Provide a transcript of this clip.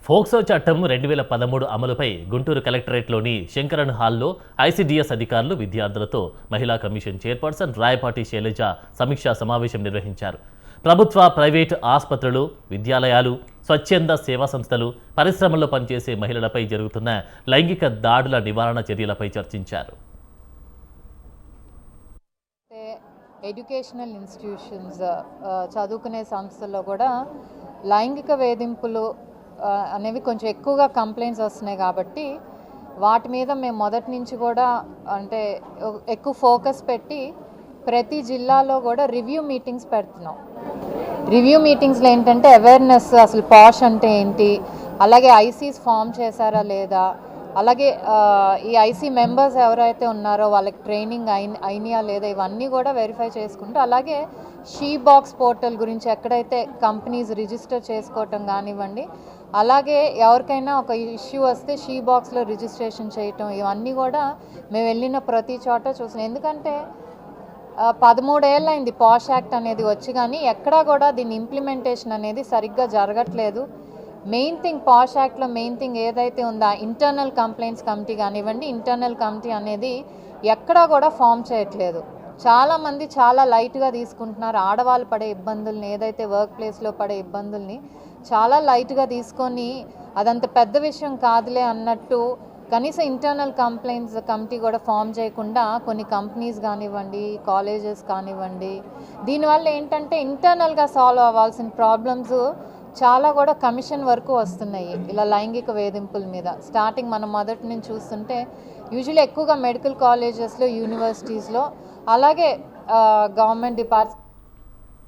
POCSO చట్టం 2013 అమలుపై గుంటూరు కలెక్టరేట్లోని శంకరన్ హాల్లో ఐసీడీఎస్ అధికారులు విద్యార్థులతో మహిళా కమిషన్ చైర్పర్సన్ రాయపాటి శైలజ సమీక్షా సమావేశం నిర్వహించారు. ప్రభుత్వ, ప్రైవేట్ ఆసుపత్రులు, విద్యాలయాలు, స్వచ్ఛంద సేవా సంస్థలు, పరిశ్రమల్లో పనిచేసే మహిళలపై జరుగుతున్న లైంగిక దాడుల నివారణ చర్యలపై చర్చించారు. ఎడ్యుకేషనల్ ఇన్స్టిట్యూషన్స్ చదువుకునే సంస్థల్లో కూడా లైంగిక వేధింపులు అనేవి కొంచెం ఎక్కువగా కంప్లైంట్స్ వస్తున్నాయి కాబట్టి వాటి మీద మేము మొదటి నుంచి కూడా అంటే ఎక్కువ ఫోకస్ పెట్టి ప్రతి జిల్లాలో కూడా రివ్యూ మీటింగ్స్ పెడుతున్నాం. రివ్యూ మీటింగ్స్లో ఏంటంటే అవేర్నెస్, అసలు పాష్ అంటే ఏంటి, అలాగే ఐసీస్ ఫామ్ చేశారా లేదా, అలాగే ఈ ఐసీ మెంబర్స్ ఎవరైతే ఉన్నారో వాళ్ళకి ట్రైనింగ్ అయినాయా లేదా, ఇవన్నీ కూడా వెరిఫై చేసుకుంటూ, అలాగే షీ బాక్స్ పోర్టల్ గురించి ఎక్కడైతే కంపెనీస్ రిజిస్టర్ చేసుకోవటం కానివ్వండి, అలాగే ఎవరికైనా ఒక ఇష్యూ వస్తే షీ బాక్స్లో రిజిస్ట్రేషన్ చేయటం, ఇవన్నీ కూడా మేము వెళ్ళిన ప్రతి చోట చూసాం. ఎందుకంటే 13 ఏళ్ళైంది పాష్ యాక్ట్ అనేది వచ్చి, కానీ ఎక్కడా కూడా దీని ఇంప్లిమెంటేషన్ అనేది సరిగ్గా జరగట్లేదు. మెయిన్ థింగ్ పాష్ యాక్ట్లో మెయిన్ థింగ్ ఏదైతే ఉందో ఇంటర్నల్ కంప్లైంట్స్ కమిటీ కానివ్వండి, ఇంటర్నల్ కమిటీ అనేది ఎక్కడా కూడా ఫామ్ చేయట్లేదు. చాలామంది చాలా లైట్గా తీసుకుంటున్నారు. ఆడవాళ్ళు పడే ఇబ్బందుల్ని, ఏదైతే వర్క్ ప్లేస్లో పడే ఇబ్బందుల్ని చాలా లైట్గా తీసుకొని అదంత పెద్ద విషయం కాదులే అన్నట్టు కనీసం ఇంటర్నల్ కంప్లైంట్స్ కమిటీ కూడా ఫామ్ చేయకుండా కొన్ని కంపెనీస్ కానివ్వండి, కాలేజెస్ కానివ్వండి, దీనివల్ల ఏంటంటే ఇంటర్నల్గా సాల్వ్ అవ్వాల్సిన ప్రాబ్లమ్స్ చాలా కూడా కమిషన్ వరకు వస్తున్నాయి. ఇలా లైంగిక వేధింపుల మీద స్టార్టింగ్ మనం మొదటి నుంచి చూస్తుంటే యూజువల్లీ ఎక్కువగా మెడికల్ కాలేజెస్లో, యూనివర్సిటీస్లో, అలాగే గవర్నమెంట్